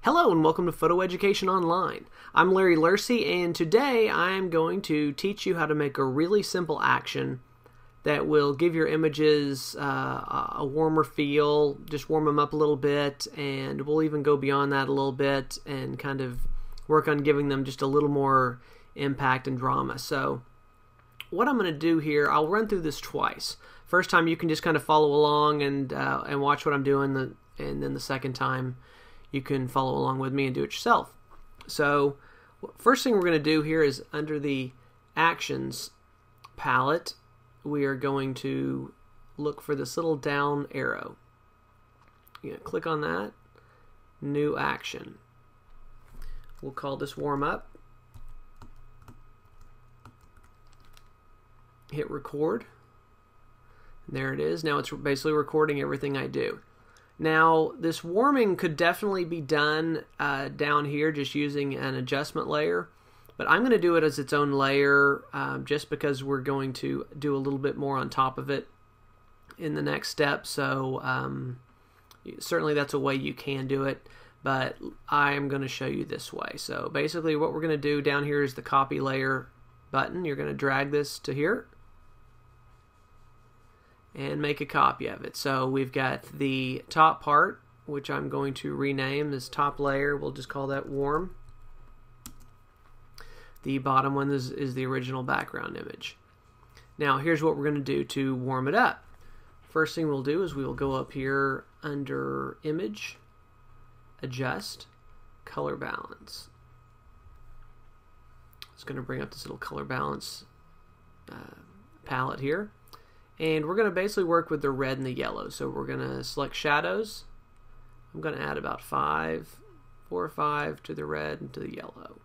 Hello and welcome to Photo Education Online. I'm Larry Lursey, and today I'm going to teach you how to make a really simple action that will give your images a warmer feel, just warm them up a little bit, and we'll even go beyond that a little bit and kind of work on giving them just a little more impact and drama. So what I'm going to do here, I'll run through this twice. First time you can just kind of follow along and watch what I'm doing, and then the second time you can follow along with me and do it yourself. So first thing we're going to do here is under the Actions palette, we are going to look for this little down arrow. You're going to click on that, New Action. We'll call this Warm Up. Hit Record. And there it is. Now it's basically recording everything I do. Now, this warming could definitely be done down here just using an adjustment layer, but I'm going to do it as its own layer just because we're going to do a little bit more on top of it in the next step. So certainly that's a way you can do it, but I'm going to show you this way. So basically what we're going to do down here is the Copy Layer button. You're going to drag this to here and make a copy of it. So we've got the top part, which I'm going to rename as Top Layer. We'll just call that Warm. The bottom one is the original background image. Now here's what we're going to do to warm it up. First thing we'll do is we will go up here under Image, Adjust, Color Balance. It's going to bring up this little color balance palette here. And we're going to basically work with the red and the yellow. So we're going to select shadows. I'm going to add about 4 or 5 to the red and to the yellow.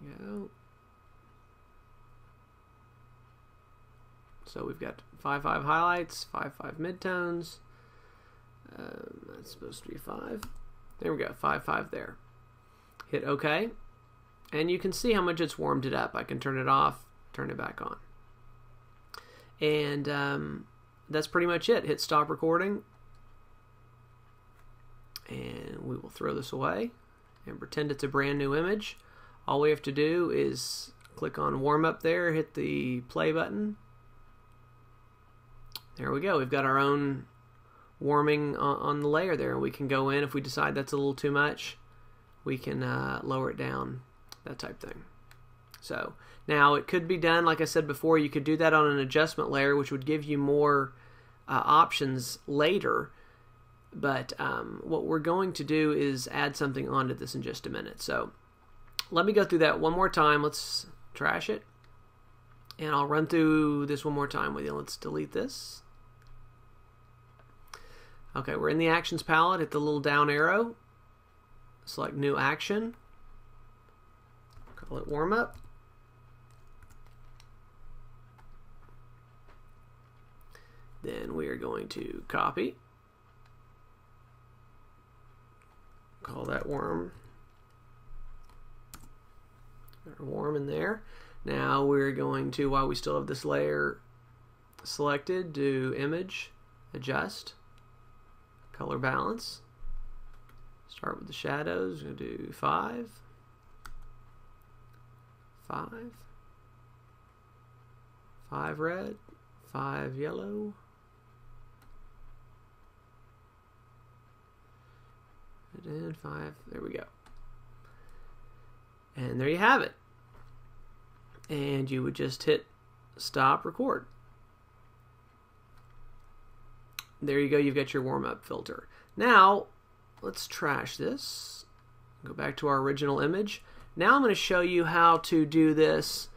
There we go. So we've got 5 highlights, 5 midtones. That's supposed to be 5. There we go, 5 there. Hit OK. And you can see how much it's warmed it up. I can turn it off, turn it back on. And that's pretty much it. Hit stop recording. And we will throw this away and pretend it's a brand new image. All we have to do is click on Warm Up there, hit the play button. There we go. We've got our own warming on the layer there. We can go in if we decide that's a little too much. We can lower it down. That type thing. So now it could be done, like I said before, you could do that on an adjustment layer, which would give you more options later. But what we're going to do is add something onto this in just a minute. So let me go through that one more time. Let's trash it. And I'll run through this one more time with you. Let's delete this. Okay, we're in the Actions palette. Hit the little down arrow. Select New Action. Call it Warm Up. Then we are going to copy. Call that Warm. Warm in there. Now we're going to, while we still have this layer selected, do Image, Adjust, Color Balance. Start with the shadows. We're going to do 5. 5 red, 5 yellow, and 5, there we go. And there you have it. And you would just hit stop record. There you go, you've got your warm-up filter. Now, let's trash this. Go back to our original image. Now I'm going to show you how to do this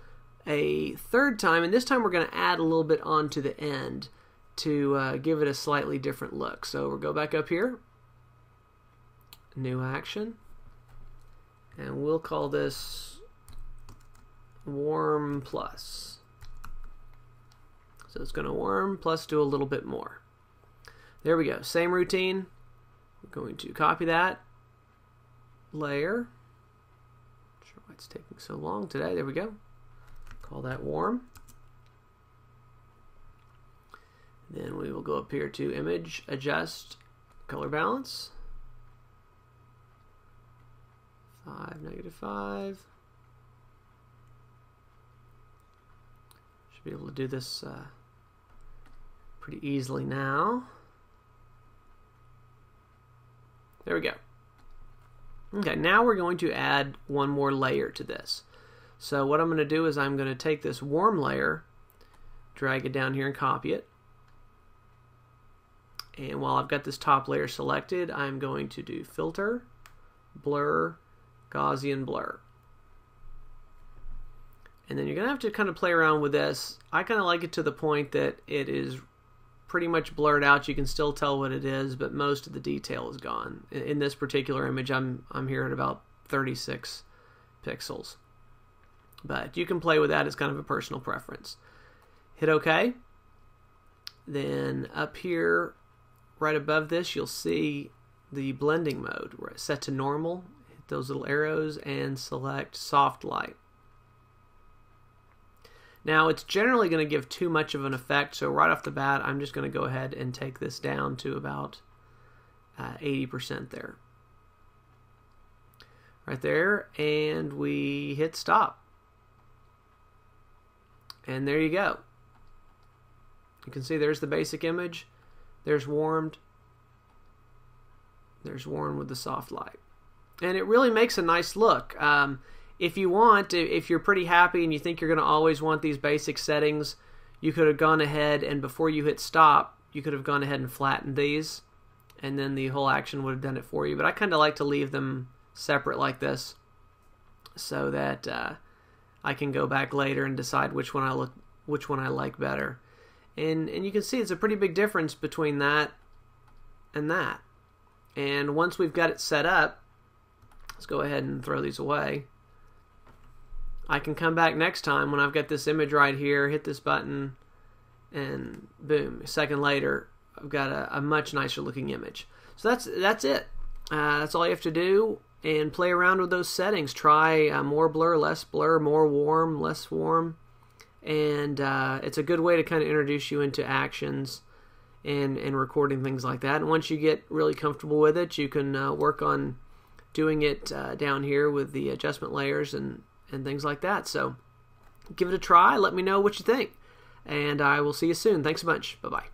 a third time, and this time we're going to add a little bit onto the end to give it a slightly different look. So we'll go back up here, New Action, and we'll call this Warm Plus. So it's going to warm plus do a little bit more. There we go, same routine. We're going to copy that layer. It's taking so long today. There we go. Call that Warm. Then we will go up here to Image, Adjust, Color Balance. 5, -5. Should be able to do this pretty easily now. There we go. Okay, now we're going to add one more layer to this. So what I'm going to do is I'm going to take this warm layer, drag it down here and copy it. And while I've got this top layer selected, I'm going to do Filter, Blur, Gaussian Blur. And then you're going to have to kind of play around with this. I kind of like it to the point that it is pretty much blurred out. You can still tell what it is, but most of the detail is gone. In this particular image, I'm here at about 36 pixels. But you can play with that as kind of a personal preference. Hit OK. Then up here, right above this, you'll see the blending mode. We're set to normal. Hit those little arrows and select soft light. Now it's generally going to give too much of an effect, so right off the bat I'm just going to go ahead and take this down to about 80% there. Right there, and we hit stop. And there you go. You can see there's the basic image. There's warmed. There's warmed with the soft light. And it really makes a nice look. If you want, if you're pretty happy and you think you're going to always want these basic settings, you could have gone ahead and before you hit stop, you could have gone ahead and flattened these, and then the whole action would have done it for you. But I kind of like to leave them separate like this so that I can go back later and decide which one I like better. And you can see it's a pretty big difference between that and that. And once we've got it set up, let's go ahead and throw these away. I can come back next time when I've got this image right here, hit this button, and boom, a second later, I've got a much nicer looking image. So that's it. That's all you have to do, and play around with those settings. Try more blur, less blur, more warm, less warm, and it's a good way to kind of introduce you into actions and recording things like that. And once you get really comfortable with it, you can work on doing it down here with the adjustment layers and things like that. So give it a try. Let me know what you think. And I will see you soon. Thanks a bunch. Bye-bye.